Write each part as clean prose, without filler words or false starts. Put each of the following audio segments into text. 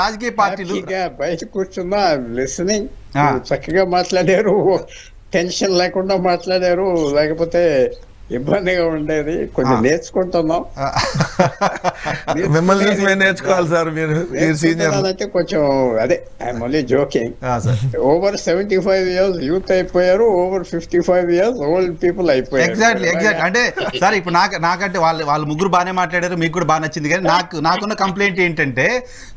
రాజకీయ పార్టీలు బయట కూర్చున్నా లిసనింగ్ చక్కగా మాట్లాడారు, టెన్షన్ లేకుండా మాట్లాడారు, లేకపోతే ఇబ్బందిగా ఉండేది. కొంచెం నేర్చుకుంటున్నాం. మిమ్మల్ని చూసి మేము నేర్చుకోవాలి సార్. మీరు సీనియర్ అంటే కొంచెం అదే I'm only joking. Over 75 years youth అయిపోయారు, ఓవర్ 55 years ఓల్డ్ పీపుల్ అయిపోయారు. ఎగ్జాక్ట్లీ అంటే సార్ ఇప్పుడు నాకంటే వాళ్ళు ముగ్గురు బాగానే మాట్లాడారు, మీకు కూడా బాగా నచ్చింది. కానీ నాకున్న కంప్లైంట్ ఏంటంటే,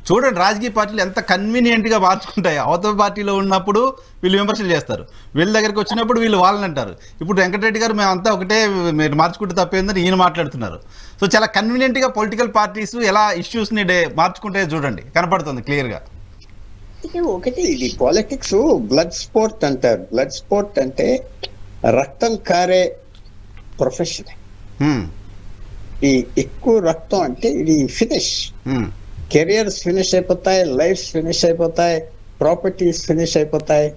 చూడండి రాజకీయ పార్టీలు ఎంత కన్వీనియంట్ గా మార్చుకుంటాయి. అవతల పార్టీలో ఉన్నప్పుడు వీళ్ళు విమర్శలు చేస్తారు, వీళ్ళ దగ్గరికి వచ్చినప్పుడు వీళ్ళు వాళ్ళని అంటారు. ఇప్పుడు వెంకటరెడ్డి గారు మేమంతా ఒకటే, మీరు మార్చుకుంటే తప్పేందని ఈయన మాట్లాడుతున్నారు. సో చాలా కన్వీనియంట్ గా పొలిటికల్ పార్టీస్ ఎలా ఇష్యూస్ ని మార్చుకుంటే చూడండి, కనపడుతుంది క్లియర్ గా. ఒకటి ఇది పాలిటిక్స్ బ్లడ్ స్పోర్ట్ అంటారు. బ్లడ్ స్పోర్ట్ అంటే రక్తం కారే ప్రొఫెషన్. ఈ ఎక్కువ రక్తం అంటే ఇది ఫినిష్. కెరియర్స్ ఫినిష్ అయిపోతాయి, లైఫ్ ఫినిష్ అయిపోతాయి, ప్రాపర్టీస్ ఫినిష్ అయిపోతాయి.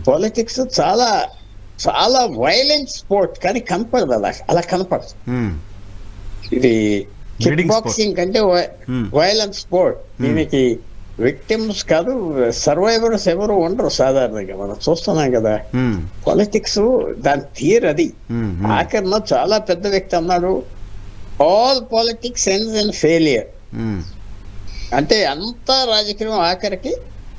పాలిటిక్స్ చాలా చాలా వైలెంట్ స్పోర్ట్, కానీ కనపడదు, అలా కనపడదు. ఇది కిక్ బాక్సింగ్ అంటే వైలెంట్ స్పోర్ట్. దీనికి విక్టిమ్స్ కాదు, సర్వైవర్స్ ఎవరు ఉండరు సాధారణంగా, మనం చూస్తున్నాం కదా. పాలిటిక్స్ దాని తీరు అది. ఆఖరిలో చాలా పెద్ద వ్యక్తి అన్నాడు, all politics ends in failure. అంటే అంతా రాజకీయం ఆఖరికి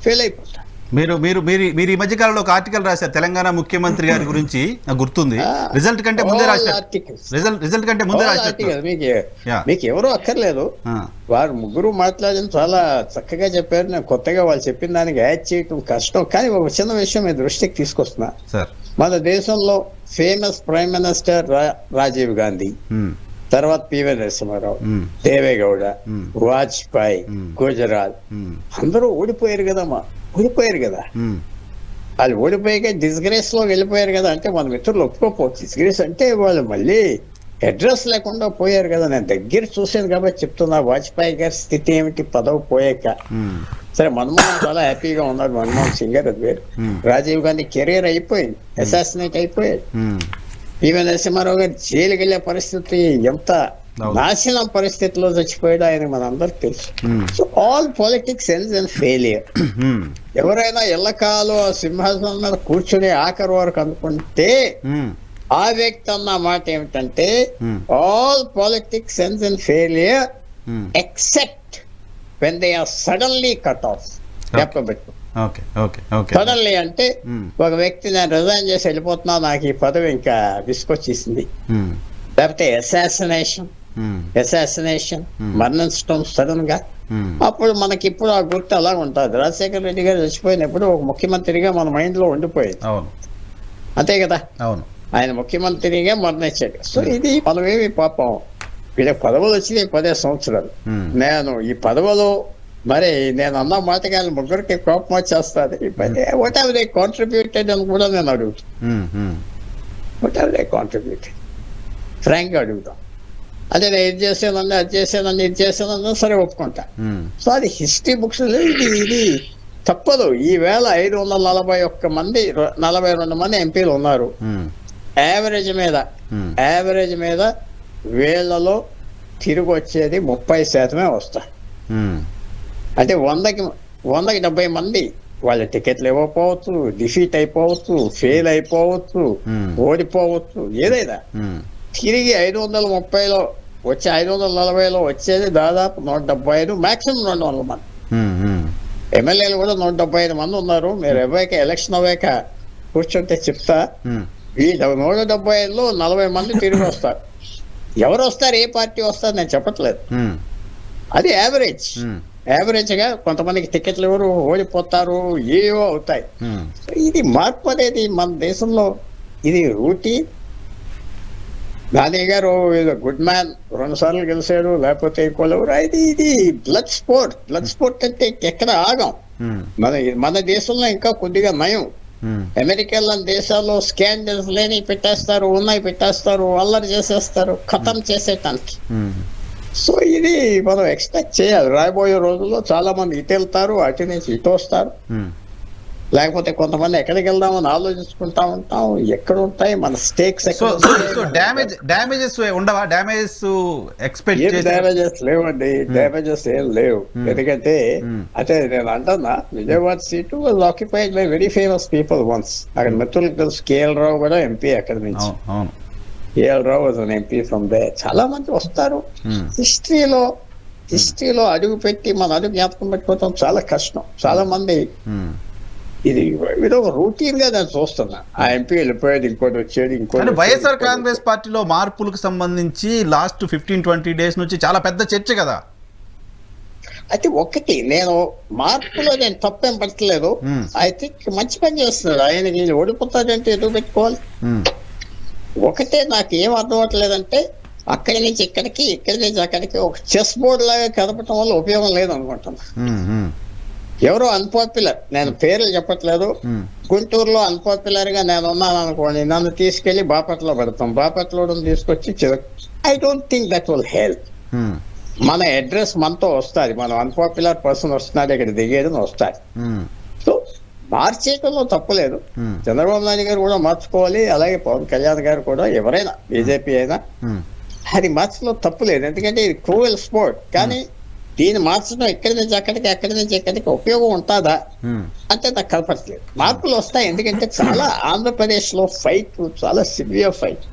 ఫెయిల్ అయిపోతారు. మీరు ఈ మధ్య కాలంలో ఒక ఆర్టికల్ రాశారు తెలంగాణ ముఖ్యమంత్రి గారి గురించి, నాకు గుర్తుంది. రిజల్ట్ కంటే ముందే రాశారు. మీకు ఎవరు అక్కర్లేదు, వారు ముగ్గురు మాట్లాడిన చాలా చక్కగా చెప్పారు. నేను కొత్తగా వాళ్ళు చెప్పిన దానికి యాడ్ చేయటం కష్టం. కానీ ఒక చిన్న విషయం మీ దృష్టికి తీసుకొస్తున్నా. మన దేశంలో famous prime minister Rajiv Gandhi, తర్వాత పివి నరసింహారావు, దేవేగౌడ, వాజ్పేయి, గుజరాత్, అందరూ ఓడిపోయారు కదమ్మా. ఓడిపోయారు కదా, వాళ్ళు ఓడిపోయాక డిస్గ్రేస్ లో వెళ్ళిపోయారు కదా. అంటే మన మిత్రులు ఒప్పుకోపోవచ్చు. డిస్గ్రేస్ అంటే వాళ్ళు మళ్ళీ అడ్రస్ లేకుండా పోయారు కదా. నేను దగ్గర చూసాను కాబట్టి చెప్తున్నా. వాజ్పేయి గారి స్థితి ఏమిటి పదవి పోయాక. సరే, మన్మోహన్ చాలా హ్యాపీగా ఉన్నారు, మన్మోహన్ సింగ్ గారు, అది వేరు. రాజీవ్ గాంధీ కెరీర్ అయిపోయింది, అసాసినేట్ అయిపోయాడు. పివి నరసింహారావు గారు జైలుకి వెళ్ళే పరిస్థితి, ఎంత నాశనం పరిస్థితిలో చచ్చిపోయాడు ఆయన మనందరికి తెలుసు. So all politics ends in failure. ఎవరైనా ఎల్లకాలో ఆ సింహాసనం మీద కూర్చుని ఆఖరి వరకు అనుకుంటే, ఆ వ్యక్తి అన్న మాట ఏమిటంటే, all politics ends in failure except when they are suddenly cut off. చెప్పబెట్టు సడన్లీ అంటే, ఒక వ్యక్తి నేను రిజైన్ చేసి వెళ్ళిపోతున్నా, నాకు ఈ పదవి ఇంకా విసుకొచ్చేసింది, లేకపోతే అసాసినేషన్ మరణించడం సడన్ గా, అప్పుడు మనకి ఇప్పుడు ఆ గుర్తు అలా ఉంటుంది. రాజశేఖర రెడ్డి గారు చచ్చిపోయినప్పుడు ఒక ముఖ్యమంత్రిగా మన మైండ్ లో ఉండిపోయింది, అంతే కదా. ఆయన ముఖ్యమంత్రిగా మరణించాడు. సో ఇది మనమేమి పాపం, వీళ్ళకి పదవులు వచ్చినాయి 10 సంవత్సరాలు. నేను ఈ పదవులు మరి నేను అన్న మాటకి ఆయన ముగ్గురికి కోపం వచ్చేస్తుంది. వాట్ హావ్ దే కాంట్రిబ్యూటెడ్ అని కూడా నేను అడుగుతాను. What have they contributed frank గా అడుగుతాం. అదే నేను ఇది చేసానని, అది చేసానని, ఇది చేసానని సరే ఒప్పుకుంటా. సో అది హిస్టరీ బుక్స్ ఇది తప్పదు. ఈవేళ 541 మంది, 42 మంది ఎంపీలు ఉన్నారు. యావరేజ్ మీద వీళ్ళలో తిరిగి వచ్చేది 30% వస్తాయి. అంటే 100కి 70 మంది వాళ్ళ టికెట్లు ఇవ్వకపోవచ్చు, డిఫీట్ అయిపోవచ్చు, ఫెయిల్ అయిపోవచ్చు, ఓడిపోవచ్చు, ఏదైనా. తిరిగి 530లో వచ్చే 540లో వచ్చేది దాదాపు 175, మాక్సిమం 200 మంది. ఎమ్మెల్యేలు కూడా 175 మంది ఉన్నారు. మీరు ఎలక్షన్ అవ్వాక కూర్చుంటే చెప్తా, ఈ 175లో 40 మంది తిరిగి వస్తారు. ఎవరు వస్తారు, ఏ పార్టీ వస్తారు నేను చెప్పట్లేదు, అది యావరేజ్ గా. కొంతమందికి టికెట్లు ఎవరు ఓడిపోతారు, ఏవో అవుతాయి. ఇది మార్పు అనేది మన దేశంలో ఇది రూటీన్. గాంధీ గారు గుడ్ మ్యాన్, 2 సార్లు గెలిచాడు, లేకపోతే ఇంకోళ్ళు. ఇది బ్లడ్ స్పోర్ట్ అంటే ఎక్కడ ఆగం. మన దేశంలో ఇంకా కొద్దిగా నయం. అమెరికా లాంటి దేశాల్లో స్కాండల్స్ లేని పెట్టేస్తారు, ఉన్నాయి పెట్టేస్తారు, అల్లరి చేసేస్తారు, ఖతం చేసేటానికి. సో ఇది మనం ఎక్స్పెక్ట్ చేయాలి. రాబోయే రోజుల్లో చాలా మంది ఇటు వెళ్తారు, అటు నుంచి ఇటు వస్తారు. లేకపోతే కొంతమంది ఎక్కడికి వెళ్దామని ఆలోచించుకుంటా ఉంటాం, ఎక్కడ ఉంటాయి మన స్టేక్స్, డ్యామేజెస్ ఉండవా? డ్యామేజెస్ ఎక్స్పెక్ట్ ఏం డ్యామేజెస్ లేవండి, డ్యామేజెస్ ఏం లేవు. ఎందుకంటే అంటే నేను అంటున్నా, Vijayawada seat was occupied by very famous people once. అక్కడ మిత్రులకు తెలుసు, కేఎల్ రావు కూడా ఎంపీ అక్కడ నుంచి. KL Rao was an MP from they. చాలా మంది వస్తారు. హిస్టరీలో అడుగు పెట్టి మన అడుగు జ్ఞాపకం పెట్టుకోవడం చాలా కష్టం. చాలా మంది ఇది ఒక రూటీన్ గా నేను చూస్తున్నా. ఆ ఎంపీ వెళ్ళిపోయాడు, ఇంకోటి వచ్చాడు, ఇంకోటి. వైఎస్ఆర్ కాంగ్రెస్ పార్టీలో మార్పులకు సంబంధించి లాస్ట్ 15-20 డేస్ నుంచి చాలా పెద్ద చర్చ కదా. అయితే ఒకటి, నేను మార్పులో నేను తప్పేం పట్టలేదు. ఐ థింక్ మంచి పని చేస్తున్నాడు. ఆయనకి ఓడిపోతాడంటే ఎదుగు పెట్టుకోవాలి. ఒకటే నాకు ఏం అర్థం అవట్లేదంటే, అక్కడి నుంచి ఇక్కడికి, ఇక్కడి నుంచి అక్కడికి ఒక చెస్ బోర్డ్ లాగా కదపటం వల్ల ఉపయోగం లేదు అనుకుంటున్నా. ఎవరో అన్పాపులర్, నేను పేర్లు చెప్పట్లేదు, గుంటూరులో అన్పాపులర్ గా నేను ఉన్నాను అనుకోండి, నన్ను తీసుకెళ్లి బాపట్ల పెడతాం, బాపట్లో తీసుకొచ్చి I don't think that will help. మన అడ్రస్ మనతో వస్తుంది, మనం అన్పాపులర్ పర్సన్ వస్తున్నాడు ఇక్కడ దిగేది వస్తుంది. సో మార్చేయటంలో తప్పులేదు. చంద్రబాబు నాయుడు గారు కూడా మార్చుకోవాలి, అలాగే పవన్ కళ్యాణ్ గారు కూడా, ఎవరైనా బీజేపీ అయినా అది మార్చడంలో తప్పులేదు. ఎందుకంటే ఇది క్రూయల్ స్పోర్ట్. కానీ దీన్ని మార్చడం ఎక్కడి నుంచి అక్కడికి, ఎక్కడి నుంచి ఎక్కడికి ఉపయోగం ఉంటుందా అంటే నాకు కనపడలేదు. మార్పులు వస్తాయి, ఎందుకంటే చాలా ఆంధ్రప్రదేశ్ లో ఫైట్ చాలా సివియర్ ఫైట్.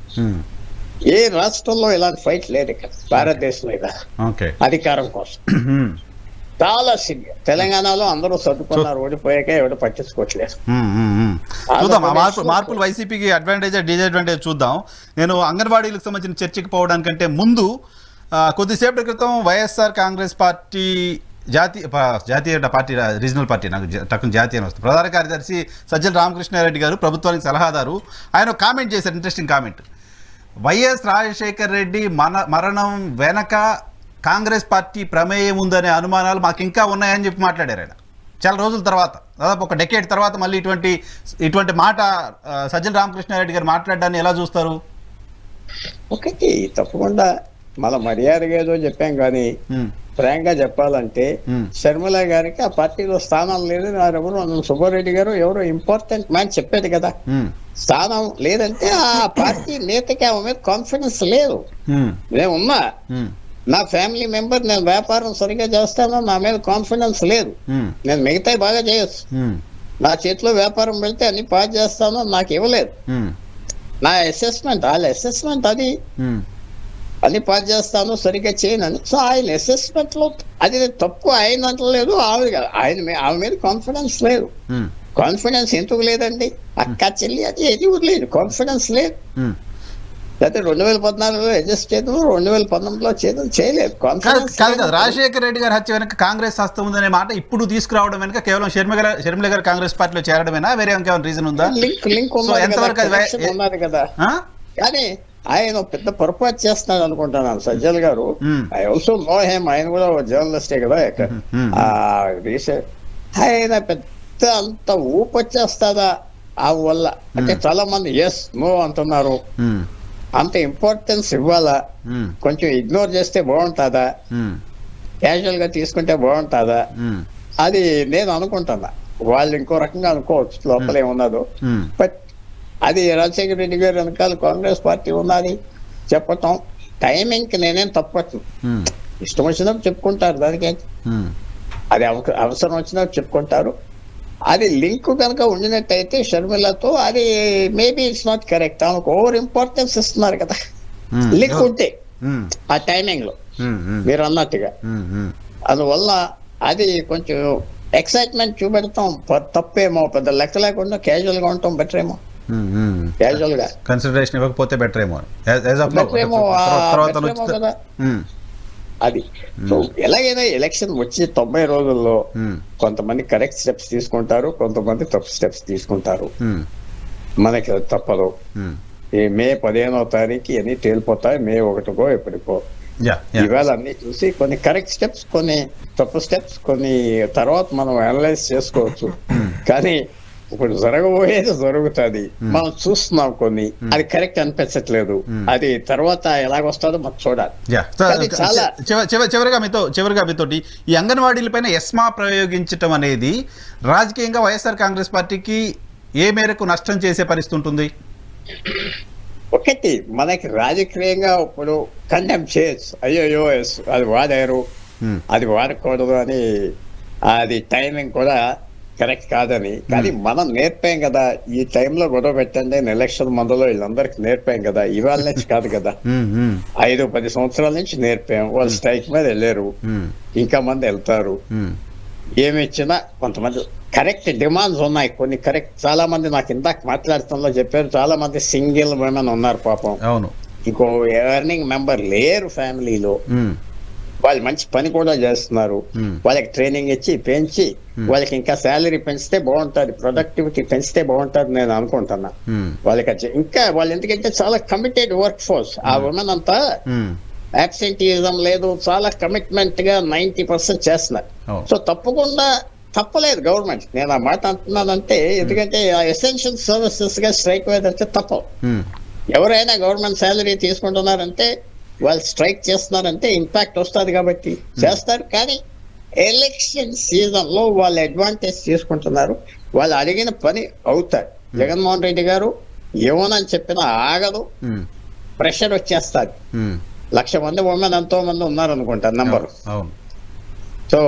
ఏ రాష్ట్రంలో ఇలాంటి ఫైట్ లేదు ఇక్కడ భారతదేశంలో అధికారం కోసం. చాలా సివియర్. తెలంగాణలో అందరూ సర్దుకున్నారు, ఓడిపోయాక ఎవరు పట్టించుకోవట్లేదు. చూద్దాం మార్పులు వైసీపీకి అడ్వాంటేజ్ డిసడ్వాంటేజ్ చూద్దాం. నేను అంగన్వాడీలకు సంబంధించిన చర్చకి పోవడానికంటే ముందు కొద్దిసేపటి క్రితం వైఎస్ఆర్ కాంగ్రెస్ పార్టీ జాతీయ పార్టీ, రీజనల్ పార్టీ, నాకు టక్కున జాతీయ అని వస్తుంది, ప్రధాన కార్యదర్శి సజ్జల రామకృష్ణారెడ్డి గారు, ప్రభుత్వానికి సలహాదారు, ఆయన కామెంట్ చేశారు, interesting comment. YS Rajasekhar Reddy మరణం వెనక కాంగ్రెస్ పార్టీ ప్రమేయం ఉందనే అనుమానాలు మాకు ఇంకా ఉన్నాయని చెప్పి మాట్లాడారు ఆయన. చాలా రోజుల తర్వాత, దాదాపు ఒక డెకేడ్ తర్వాత మళ్ళీ ఇటువంటి మాట సజ్జల రామకృష్ణారెడ్డి గారు మాట్లాడడాన్ని ఎలా చూస్తారు? ఒకటి తప్పకుండా మన మర్యాదగా ఏదో చెప్పాం, కానీ ఫ్రాంక్ గా చెప్పాలంటే శర్మిల గారికి ఆ పార్టీలో స్థానం లేదు. ఎవరు సుబ్బారెడ్డి గారు ఎవరో ఇంపార్టెంట్ మ్యాన్ చెప్పాడు కదా, స్థానం లేదంటే ఆ పార్టీ నేతకి ఆమె మీద కాన్ఫిడెన్స్ లేదు. నేనున్నా, నా ఫ్యామిలీ మెంబర్, నేను వ్యాపారం సరిగ్గా చేస్తాను, నా మీద కాన్ఫిడెన్స్ లేదు. నేను మిగతాయి బాగా చేయొచ్చు, నా చేతిలో వ్యాపారం పెడితే అన్ని పాస్ చేస్తాను, నాకు ఇవ్వలేదు. నా అసెస్మెంట్, వాళ్ళ అసెస్మెంట్ అది, అన్ని పాస్ చేస్తాను, సరిగ్గా చేయనని. సో ఆయన అసెస్మెంట్ లో అది తప్పు ఆయన అంటలేదు, ఆమె మీద కాన్ఫిడెన్స్ లేదు. కాన్ఫిడెన్స్ ఎందుకు లేదండి? అక్క చెల్లి అది ఏది లేదు, కాన్ఫిడెన్స్ లేదు. అయితే 2014లో అడ్జస్ట్ చేయడం, 2019లో చేయలేదు. రాజశేఖర రెడ్డి గారి హత్య వెనక కాంగ్రెస్ హస్తం ఉందనే మాట ఇప్పుడు తీసుకురావడం వెనక కేవలం షర్మిల గారు కాంగ్రెస్ పార్టీలో చేరడమేనా, వేరే ఇంకేమైనా రీజన్ ఉందా? లింక్ ఉన్నది కదా. కానీ ఆయన పెద్ద పొరపాటు చేస్తున్నాడు అనుకుంటున్నాను సజ్జల్ గారు. ఐ ఆల్సో నో హేమ్, ఆయన కూడా జర్నలిస్టే కదా. ఆయన పెద్ద అంత ఊపు వచ్చేస్తుందా ఆ వల్ల అంటే చాలా మంది ఎస్ నో అంటున్నారు. అంత ఇంపార్టెన్స్ ఇవ్వాలా, కొంచెం ఇగ్నోర్ చేస్తే బాగుంటుందా, క్యాజువల్ గా తీసుకుంటే బాగుంటుందా, అది నేను అనుకుంటున్నా. వాళ్ళు ఇంకో రకంగా అనుకోవచ్చు లోపల ఏమున్నదో. బట్ అది రాజశేఖర రెడ్డి గారు వెనకాల కాంగ్రెస్ పార్టీ ఉన్నది చెప్పటం టైమింగ్ కి నేనేం తప్పచ్చు. ఇష్టం వచ్చినప్పుడు చెప్పుకుంటారు, దానికి అది అవసరం వచ్చినప్పుడు చెప్పుకుంటారు. అది లింక్ కనుక ఉండినట్టయితే షర్మిలతో అది మేబీ ఇట్స్ నాట్ కరెక్ట్. ఆమెకు ఓవర్ ఇంపార్టెన్స్ ఇస్తున్నారు కదా లింక్ ఉంటే ఆ టైమింగ్ లో మీరు అన్నట్టుగా. అందువల్ల అది కొంచెం ఎక్సైట్మెంట్ చూపెడతాం తప్పేమో, పెద్ద లెక్క లేకుండా క్యాజువల్ గా ఉండటం బెటర్ ఏమో. క్యాజువల్ గా కన్సిడరేషన్ ఇవ్వకపోతే బెటర్ ఏమో కదా అది. సో ఎలాగైనా ఎలక్షన్ వచ్చి 90 రోజుల్లో కొంతమంది కరెక్ట్ స్టెప్స్ తీసుకుంటారు, కొంతమంది తప్పు స్టెప్స్ తీసుకుంటారు. మనకి తప్పదు. ఈ మే 15వ తారీఖు అన్ని తేలిపోతాయి. మే 1కో ఎప్పటికో ఇవాళ అన్ని చూసి కొన్ని కరెక్ట్ స్టెప్స్, కొన్ని తప్పు స్టెప్స్, కొన్ని తర్వాత మనం అనలైజ్ చేసుకోవచ్చు. కానీ ఇప్పుడు జరగబోయేది జరుగుతుంది, మనం చూస్తున్నాం కొన్ని, అది కరెక్ట్ అనిపించట్లేదు, అది తర్వాత ఎలాగొస్తుందో మనం చూడాలి. కానీ చాలా చివరిగా మీతోటి ఈ అంగన్వాడీల పైన ఎస్మా ప్రయోగించటం అనేది రాజకీయంగా వైఎస్ఆర్ కాంగ్రెస్ పార్టీకి ఏ మేరకు నష్టం చేసే పరిస్థితి ఉంటుంది? ఒకటి మనకి రాజకీయంగా ఇప్పుడు కండెమ్ చేయొచ్చు, అయ్యో అది వాడారు, అది వాడకూడదు అని, అది టైమింగ్ కూడా కరెక్ట్ కాదని. కానీ మనం నేర్పాం కదా, ఈ టైంలో గొడవ పెట్టండి అని ఎలక్షన్ మందులో వీళ్ళందరికీ నేర్పాం కదా, ఇవాళ నుంచి కాదు కదా, 5-10 సంవత్సరాల నుంచి నేర్పాం. వాళ్ళు స్ట్రైక్ మీద వెళ్ళారు, ఇంకా మంది వెళ్తారు. ఏమి ఇచ్చినా కొంతమంది కరెక్ట్ డిమాండ్స్ ఉన్నాయి, కొన్ని కరెక్ట్. చాలా మంది నాకు ఇందాక మాట్లాడుతున్నా చెప్పారు, చాలా మంది సింగిల్ విమెన్ ఉన్నారు పాపం, ఇంకో ఎర్నింగ్ మెంబర్ లేరు ఫ్యామిలీలో, వాళ్ళు మంచి పని కూడా చేస్తున్నారు. వాళ్ళకి ట్రైనింగ్ ఇచ్చి పెంచి వాళ్ళకి ఇంకా శాలరీ పెంచితే బాగుంటది, ప్రొడక్టివిటీ పెంచితే బాగుంటది నేను అనుకుంటున్నా. వాళ్ళకి ఇంకా వాళ్ళు ఎందుకంటే చాలా కమిటెడ్ వర్క్ ఫోర్స్, ఆ ఉమెన్ అంతా యాబ్సెంటిజం లేదు, చాలా కమిట్మెంట్ గా 90% చేస్తున్నారు. సో తప్పలేదు గవర్నమెంట్, నేను ఆ మాట అంటున్నానంటే ఎందుకంటే ఎసెన్షియల్ సర్వీసెస్ గా స్ట్రైక్ వేదంటే తప్పవు. ఎవరైనా గవర్నమెంట్ శాలరీ తీసుకుంటున్నారంటే, వాళ్ళు స్ట్రైక్ చేస్తున్నారంటే ఇంపాక్ట్ వస్తుంది కాబట్టి చేస్తారు. కానీ ఎలక్షన్ సీజన్ లో వాళ్ళు అడ్వాంటేజ్ తీసుకుంటున్నారు, వాళ్ళు అడిగిన పని అవుతారు. జగన్మోహన్ రెడ్డి గారు ఏమోనని చెప్పినా ఆగదు, ప్రెషర్ వచ్చేస్తారు. 1,00,000 మంది ఉమెన్ ఎంతో మంది ఉన్నారు అనుకుంటా నంబరు. సో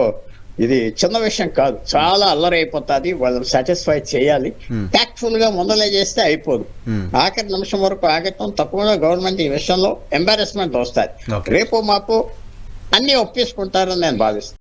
ఇది చిన్న విషయం కాదు, చాలా అల్లరి అయిపోతుంది. వాళ్ళని సాటిస్ఫై చేయాలి, ట్యాక్ట్ఫుల్ గా ముందలే చేస్తే అయిపోదు. ఆఖరి నిమిషం వరకు ఆగటం తప్పకుండా గవర్నమెంట్ ఈ విషయంలో ఎంబారెస్మెంట్ వస్తుంది. రేపు మాపు అన్ని ఒప్పేసుకుంటారని నేను భావిస్తాను.